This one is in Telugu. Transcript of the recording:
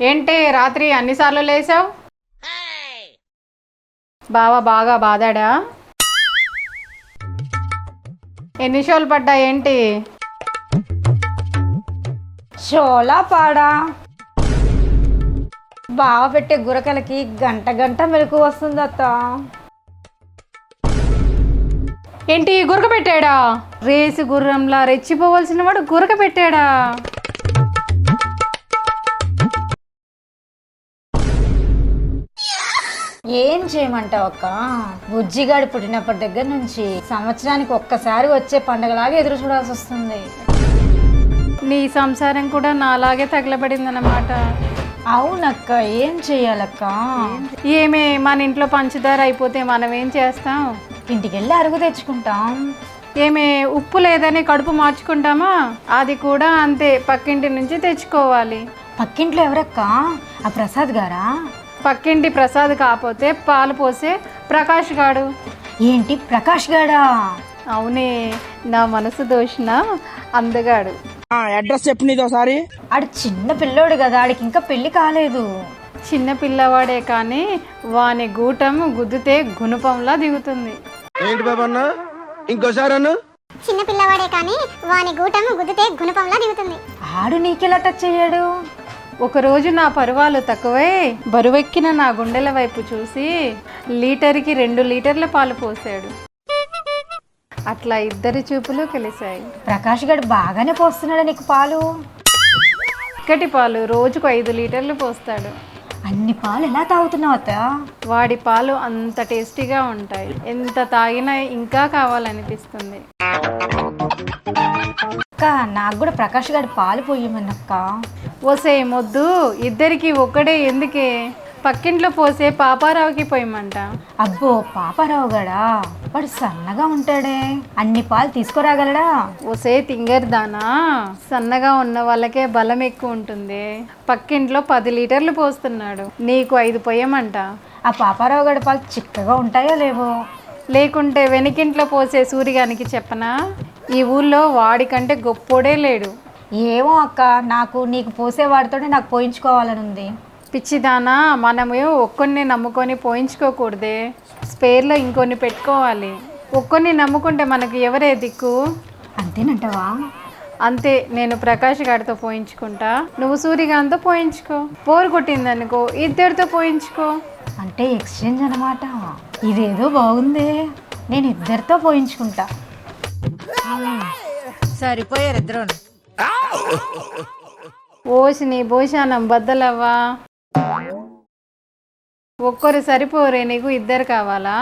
ఏంటి రాత్రి అన్నిసార్లు లేసావు? బావ బాగా బాదాడా? ఎన్ని షోలు పడ్డా ఏంటి? షోలా పాడా? బావ పెట్టే గురకలకి గంట గంట మెలకు వస్తుంది అత్త. ఏంటి గురక పెట్టాడా? రేసు గుర్రంలా రెచ్చిపోవలసిన వాడు గురక పెట్టాడా? ఏం చేయమంటావు అక్క? బుజ్జిగాడు పుట్టినప్పటి దగ్గర నుంచి సంవత్సరానికి ఒక్కసారి వచ్చే పండగలాగా ఎదురు చూడాల్సి వస్తుంది. నీ సంసారం కూడా నాలాగే తగలబడిందన్నమాట. అవునక్క, ఏం చెయ్యాలక్క? ఏమే మన ఇంట్లో పంచదార అయిపోతే మనం ఏం చేస్తాం? ఇంటికి వెళ్ళి అరుగు తెచ్చుకుంటాం. ఏమే ఉప్పు లేదని కడుపు మార్చుకుంటామా? అది కూడా అంతే, పక్కింటి నుంచి తెచ్చుకోవాలి. పక్కింట్లో ఎవరక్క? ఆ ప్రసాద్ గారా? పక్కింటి ప్రసాద్ కాకపోతే పాలు పోసే ప్రకాష్ గాడు. ఏంటి ప్రకాష్ గాడా? అవునే, నా మనసు దోషిన అందగాడు. అడ్రస్ చెప్పు నీది ఒకసారి. ఆడు చిన్న పిల్లోడు కదా, ఆడికి ఇంకా పెళ్లి కాలేదు. చిన్న పిల్లవాడే కానీ వాని గూటం గుద్దితే గుణపంలా దిగుతుంది. ఏంటి బాబా అన్న, ఇంకోసారి అన్న. చిన్న పిల్లవాడే కానీ వాని గూటం గుద్దితే గుణపంలా దిగుతుంది. ఆడు నీకెలా టచ్ అయ్యాడు? ఒకరోజు నా పరువాలు తక్కువై బరువెక్కిన నా గుండెల వైపు చూసి లీటర్కి 2 లీటర్ల పాలు పోసాడు. అట్లా ఇద్దరి చూపులు కలిశాయి. ప్రకాష్ గారు బాగానే పోస్తున్నాడా నీకు పాలు? చిక్కటి పాలు రోజుకు 5 లీటర్లు పోస్తాడు. అన్ని పాలు ఎలా తాగుతున్నావు అత్త? వాడి పాలు అంత టేస్టీగా ఉంటాయి, ఎంత తాగినా ఇంకా కావాలనిపిస్తుంది. అక్క, నాకు కూడా ప్రకాష్ గారు పాలు పోయమన్నక్క. ఓసే మొద్దు, ఇద్దరికి ఒక్కడే ఎందుకే? పక్కింట్లో పోసే పాపారావుకి పోయమంట. అబ్బో, పాపారావు గడా? వాడు సన్నగా ఉంటాడే, అన్ని పాలు తీసుకురాగలడా? ఓసే తింగర్దానా, సన్నగా ఉన్న వాళ్ళకే బలం ఎక్కువ ఉంటుంది. పక్కింట్లో 10 లీటర్లు పోస్తున్నాడు, నీకు 5 పోయమంట. ఆ పాపారావు గడ పాలు చిక్కగా ఉంటాయో లేవో? లేకుంటే వెనకింట్లో పోసే సూరిగానికి చెప్పనా? ఈ ఊళ్ళో వాడికంటే గొప్పోడే లేడు. ఏమో అక్క, నాకు నీకు పోసేవాడితోనే నాకు పోయించుకోవాలని ఉంది. పిచ్చిదానా, మనము ఒక్కొన్ని నమ్ముకొని పోయించుకోకూడదే, స్పేర్లో ఇంకొన్ని పెట్టుకోవాలి. ఒక్కొన్ని నమ్ముకుంటే మనకు ఎవరే దిక్కు? అంతేనంటావా? అంతే, నేను ప్రకాష్ గారితో పోయించుకుంటా, నువ్వు సూర్యగాంతో పోయించుకో. బోరు కొట్టిందనుకో ఇద్దరితో పోయించుకో. అంటే ఎక్స్చేంజ్ అన్నమాట. ఇదేదో బాగుందే, నేను ఇద్దరితో పోయించుకుంటా. సరిపోయారు ఇద్దరు. ఓసి నీ భోషానం బద్దలవ్వా, ఒక్కరు సరిపోరే, నీకు ఇద్దరు కావాలా?